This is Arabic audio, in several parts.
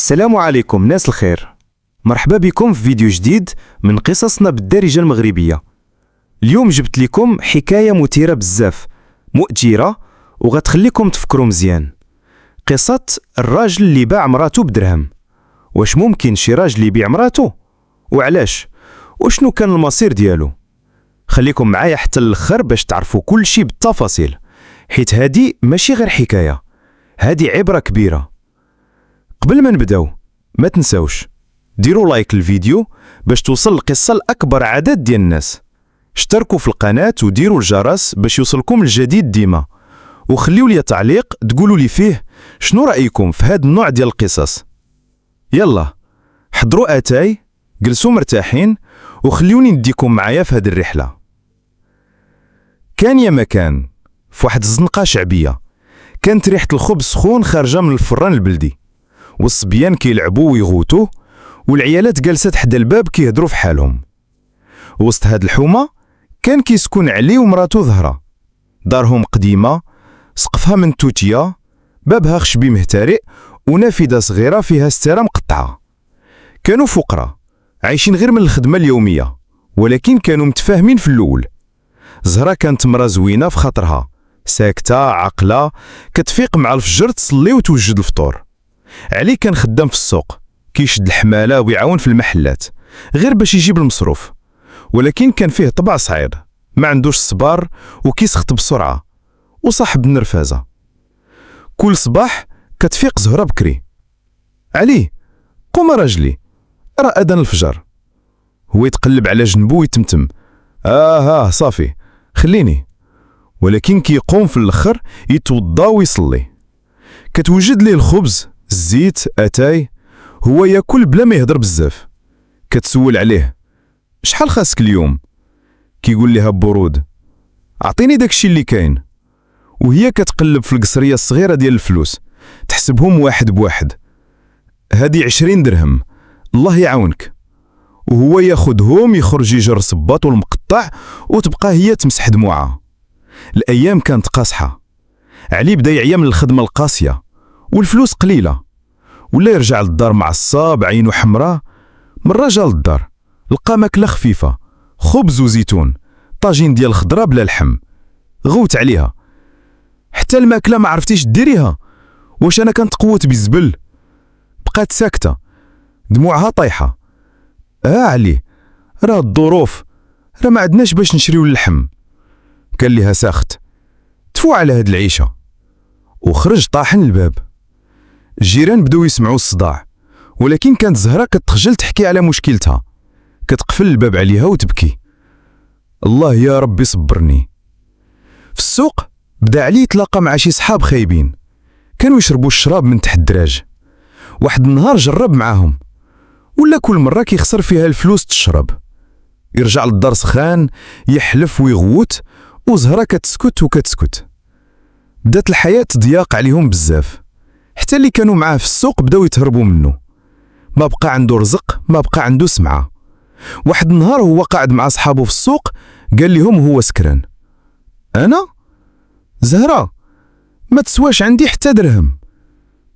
السلام عليكم ناس الخير. مرحبا بكم في فيديو جديد من قصصنا بالدارجة المغربية. اليوم جبت لكم حكاية مثيرة بزاف، مؤثرة وغتخليكم تفكروا مزيان. قصة الراجل اللي باع مراته بدرهم. واش ممكن شي راجل يبيع مراته؟ وعلاش؟ وشنو كان المصير ديالو؟ خليكم معايا حتى الاخر باش تعرفوا كل شي بالتفاصيل، حيت هادي ماشي غير حكاية، هادي عبرة كبيرة. قبل ما نبداو ما تنساوش ديروا لايك للفيديو باش توصل القصة لأكبر عدد ديال الناس. اشتركوا في القناة وديروا الجرس باش يوصلكم الجديد ديما، وخليوا لي تعليق تقولوا لي فيه شنو رأيكم في هاد النوع ديال القصص. يلا حضروا اتاي، جلسوا مرتاحين وخليوني نديكم معايا في هاد الرحلة. كان يا مكان في واحد الزنقة شعبية، كانت ريحة الخبز سخون خارجة من الفران البلدي، والصبيان كيلعبوا ويغوتوا، والعيالات جالسات حدا الباب كيهضروا في حالهم. وسط هاد الحومة كان كيسكن علي ومراتو زهرة. دارهم قديمة، سقفها من توتيا، بابها خشبي مهترئ، ونافذة صغيرة فيها ستارة مقطعة. كانوا فقراء عايشين غير من الخدمة اليومية، ولكن كانوا متفاهمين في الأول. زهرة كانت مرا زوينة في خاطرها، ساكتة عاقلة، كتفيق مع الفجر تصلي وتوجد الفطور. علي كان خدام في السوق، كيشد الحمالة ويعاون في المحلات غير باش يجيب المصروف، ولكن كان فيه طبع صعيب، ما عندوش الصبر وكيسخط بسرعة وصاحب النرفازة. كل صباح كتفيق زهرة بكري: علي قوم راجلي، راه أذان الفجر. هو يتقلب على جنبو ويتمتم: صافي خليني. ولكن كيقوم في الاخر يتوضا ويصلي. كتوجد ليه الخبز، الزيت، اتاي. هو ياكل بلا ما يهضر بزاف. كتسول عليه: شحال خاصك اليوم؟ كيقول لها ببرود: اعطيني داكشي اللي كاين. وهي كتقلب في القصريه الصغيره ديال الفلوس، تحسبهم واحد بواحد: هادي 20 درهم، الله يعاونك. وهو ياخدهم يخرج يجر صباط والمقطع، وتبقى هي تمسح دموعها. الايام كانت قاصحه. علي بدا يعيا من الخدمه القاسيه والفلوس قليله، ولا يرجع للدار معصاب عينو حمراء. مرة جا للدار لقى ماكله خفيفه، خبز وزيتون، طاجين ديال الخضره بلا لحم. غوت عليها: حتى الماكله ما عرفتيش ديريها؟ واش انا كنتقوت بالزبل؟ بقات ساكته، دموعها طايحه. علي راه الظروف، راه ما عندناش باش نشريو اللحم. قال لها ساخت: تفو على هاد العيشه. وخرج طاحن الباب. الجيران بداو يسمعوا الصداع، ولكن كانت زهرة كتخجل تحكي على مشكلتها. كتقفل الباب عليها وتبكي: الله يا ربي صبرني. في السوق بدا علي يتلاقى مع شي صحاب خايبين، كانوا يشربوا الشراب من تحت الدراج. واحد النهار جرب معاهم، ولا كل مرة كيخسر فيها الفلوس تشرب. يرجع للدار سخان، يحلف ويغوت، وزهرة كتسكت وكتسكت. بدات الحياة تضياق عليهم بزاف، حتى اللي كانوا معاه في السوق بداو يتهربوا منه. ما بقى عنده رزق، ما بقى عنده سمعة. واحد النهار هو قاعد مع صحابه في السوق، قال لهم هو سكران: أنا؟ زهرة ما تسواش عندي حتى درهم.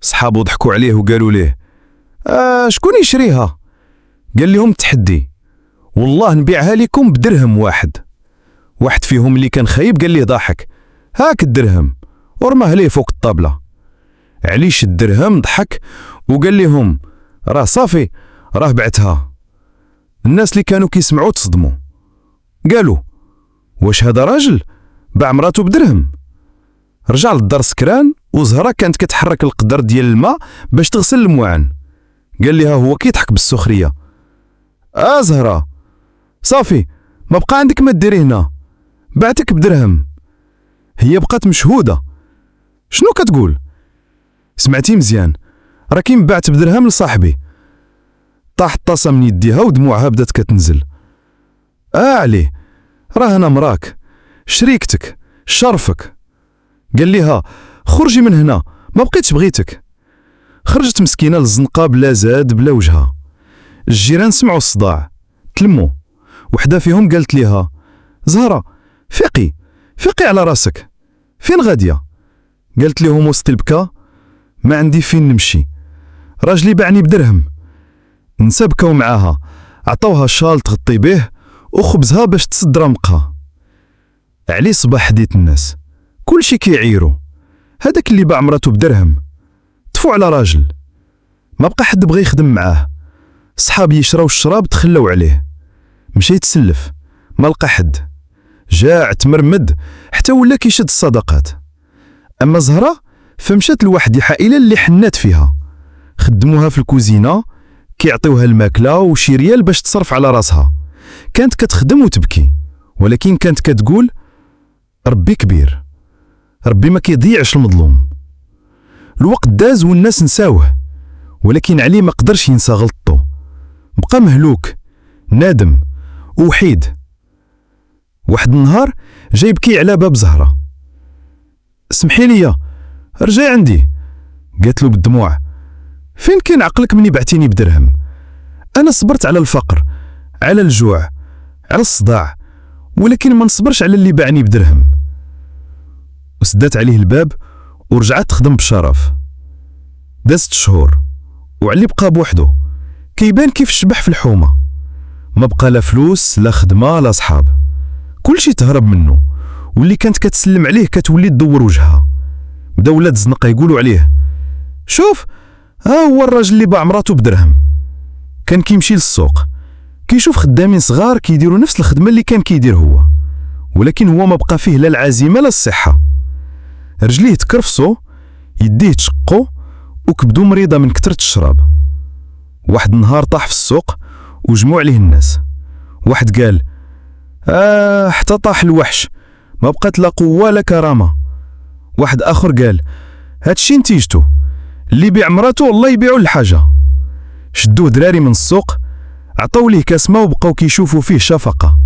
صحابه ضحكوا عليه وقالوا ليه: شكون يشريها؟ قال لهم تحدي، والله نبيعها لكم بدرهم واحد. واحد فيهم اللي كان خايب قال ليه ضاحك: هاك الدرهم، ورماه ليه فوق الطابلة. علي شد الدرهم ضحك وقال لهم: راه صافي، راه بعتها. الناس اللي كانوا كيسمعوا تصدموا، قالوا: واش هذا راجل باع مراته بدرهم؟ رجع للدار سكران، وزهرة كانت كتحرك القدر ديال الماء باش تغسل الموعن. قال لها هو كيضحك بالسخرية: زهرة صافي، ما بقى عندك ما ديري هنا، بعتك بدرهم. هي بقات مشهودة: شنو كتقول؟ سمعتي مزيان، راكي مبعت بدرهم لصاحبي. طاح الطاسة من يديها ودموعها بدات كتنزل. علي راه انا مراك، شريكتك، شرفك. قال لها: خرجي من هنا، ما بقيتش بغيتك. خرجت مسكينة للزنقة بلا زاد بلا وجهها. الجيران سمعوا الصداع، تلموا. وحده فيهم قالت لها: زهرة فيقي على راسك، فين غادية؟ قالت لهم وسط البكا: ما عندي فين نمشي، راجلي باعني بدرهم. نسا بكاو معاها، عطاوها شال تغطي به وخبزها باش تسد رمقها. علي صباح حديت الناس، كلشي كيعيرو، هذاك اللي باع مراتو بدرهم طفو على راجل. ما بقى حد بغى يخدم معاه، صحابي يشراو الشراب تخلاو عليه، مشى يتسلف ما لقى حد، جاع تمرمد حتى ولا كيشد الصدقات. اما زهره فمشات لواحد الحائله اللي حنات فيها، خدموها في الكوزينه كيعطيوها الماكله وشي ريال باش تصرف على راسها. كانت كتخدم وتبكي، ولكن كانت كتقول ربي كبير، ربي ما كيضيعش المظلوم. الوقت داز والناس نساوه، ولكن علي ما قدرش ينسى غلطته، بقى مهلوك نادم ووحيد. واحد النهار جاي يبكي على باب زهره. سمحي لي رجعي عندي. قالت له بالدموع فين كان عقلك مني بعتيني بدرهم؟ انا صبرت على الفقر، على الجوع، على الصداع، ولكن ما نصبرش على اللي باعني بدرهم. وسدات عليه الباب ورجعت تخدم بشرف. دازت شهور وعلي بقى بوحدو، كيبان كيف الشبح في الحومه. ما بقى لا فلوس لا خدمه لا صحاب، كلشي تهرب منه، واللي كانت كتسلم عليه كتولي تدور وجهها. بدا ولاد الزنقه يقولوا عليه شوف ها هو الراجل اللي باع مراتو بدرهم. كان كيمشي للسوق كيشوف خدامين صغار كيديروا نفس الخدمه اللي كان كيدير هو، ولكن هو ما بقى فيه لا العزيمه لا الصحه. رجليه تكرفصو، يديه تشقو، وكبدو مريضه من كثره الشراب. واحد النهار طاح في السوق وجمعوا عليه الناس. واحد قال حتى طاح الوحش، ما بقات لا قوه لا كرامه. واحد اخر قال هادشي نتيجتو، اللي بيع مراتو الله يبيعو الحاجه. شدوه دراري من السوق، عطاو ليه كاس ما وبقاو كيشوفوا فيه شفقه.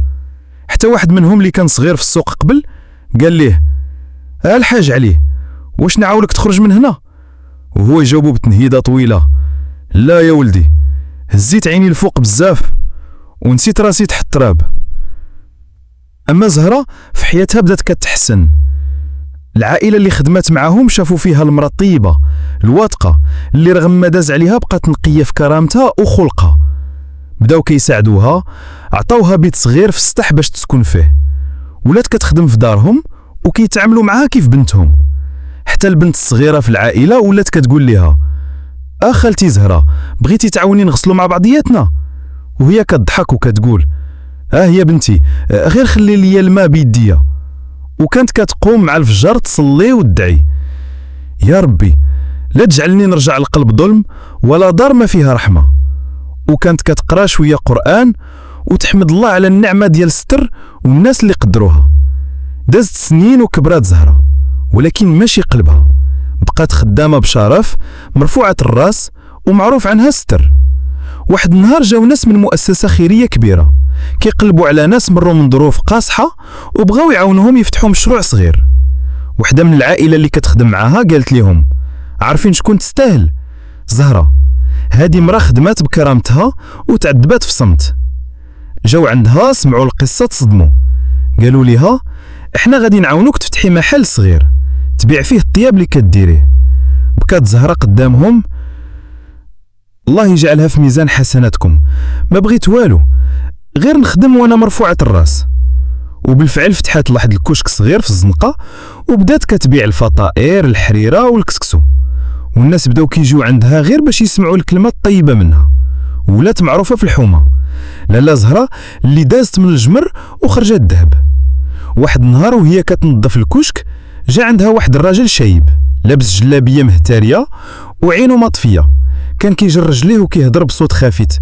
حتى واحد منهم اللي كان صغير في السوق قبل قال ليه الحاج عليه واش نعاولك تخرج من هنا؟ وهو يجاوبو بتنهيده طويله لا يا ولدي، هزيت عيني الفوق بزاف ونسيت راسي تحت التراب. اما زهره في حياتها بدات كتحسن. العائله اللي خدمات معاهم شافوا فيها المراه الطيبه الواثقه اللي رغم ما داز عليها بقات نقيه في كرامتها وخلقها. بداو كيساعدوها، عطاوها بيت صغير في السطح باش تسكن فيه، ولات كتخدم في دارهم وكيتعاملوا معها كيف بنتهم. حتى البنت الصغيره في العائله ولات كتقول ليها خالتي زهره بغيتي تعاوني نغسلوا مع بعضياتنا؟ وهي كتضحك وكتقول يا بنتي غير خلي لي الماء بيديا. وكانت كتقوم مع الفجر تصلي وتدعي يا ربي لا تجعلني نرجع لقلب ظلم ولا دار ما فيها رحمه. وكانت كتقرا شويه قران وتحمد الله على النعمه ديال الستر والناس اللي قدروها. دازت سنين وكبرات زهره، ولكن ماشي قلبها، بقات خدامه بشرف، مرفوعه الراس ومعروف عنها الستر. واحد النهار جاو ناس من مؤسسه خيريه كبيره كيقلبوا على ناس مروا من ظروف قاصحه وبغاو يعاونوهم يفتحوا مشروع صغير. وحده من العائله اللي كتخدم معاها قالت لهم عارفين شكون تستاهل؟ زهره. هذه مرا خدمات بكرامتها وتعذبات في صمت. جاو عندها سمعوا القصه تصدموا، قالوا ليها احنا غادي نعاونوك تفتحي محل صغير تبيع فيه الطياب اللي كديريه. بكات زهره قدامهم الله يجعلها في ميزان حسناتكم، ما بغيت والو غير نخدم وانا مرفوعه الراس. وبالفعل فتحت واحد الكشك صغير في الزنقه وبدات كتبيع الفطائر الحريره والكسكسو، والناس بداو كيجيو عندها غير باش يسمعوا الكلمه الطيبه منها. ولات معروفه في الحومه لالا زهره اللي دازت من الجمر وخرجت الذهب. واحد النهار وهي كتنظف الكشك جا عندها واحد الراجل شايب لابس جلابيه مهتاريه وعينه مطفيه، كان كيجر رجليه وكيهضر بصوت خافت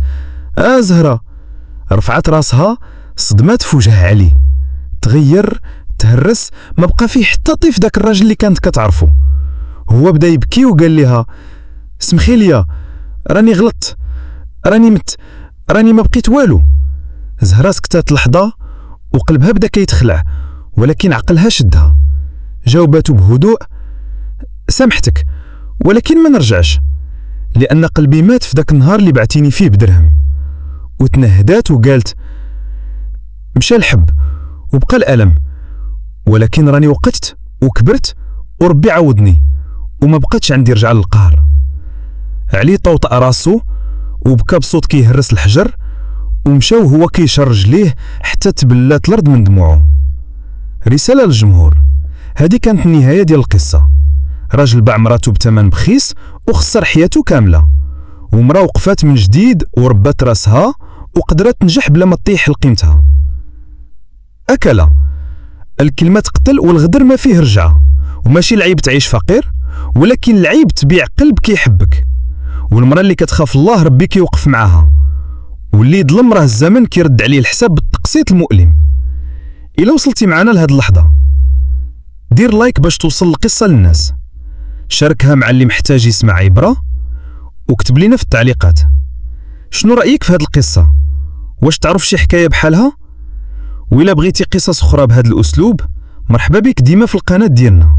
زهره. رفعت راسها صدمات في وجه علي، تغير تهرس، ما بقى فيه حتى طيف داك الراجل اللي كانت كتعرفه. هو بدا يبكي وقال لها سمحي لي راني غلطت، راني ما بقيت والو. زهره سكتات لحظه وقلبها بدا كيتخلع، ولكن عقلها شدها. جاوباتو بهدوء سامحتك ولكن ما نرجعش، لان قلبي مات في داك النهار اللي بعتيني فيه بدرهم. وتنهدات وقالت مشى الحب وبقى الالم، ولكن راني وقت وكبرت وربي عوضني وما بقاتش عندي رجع للقهر. علي طوطأ راسو وبكى بصوت كيهرس الحجر، ومشاو هو كيشر رجليه حتى تبلات الارض من دموعه. رسالة للجمهور: هذه كانت النهاية ديال القصة. راجل باع مراتو بثمن بخيس وخسر حياته كاملة، ومرا وقفات من جديد وربات راسها وقدرت تنجح بلا ما تطيح لقيمتها. أكلا الكلمة تقتل والغدر ما فيه رجعة، وماشي العيب تعيش فقير، ولكن العيب تبيع قلب كيحبك. والمرأة اللي كتخاف الله ربي كيوقف معاها، واللي يظلم راه الزمن كيرد عليه الحساب بالتقسيط المؤلم. إلا وصلتي معنا لهاد اللحظة دير لايك باش توصل القصة للناس، شاركها مع اللي محتاج يسمع عبرة، وكتب لنا في التعليقات شنو رأيك في هاد القصة، واش تعرف شي حكاية بحالها؟ وإلا بغيتي قصص أخرى بهذا الأسلوب مرحبا بك ديما في القناة ديالنا.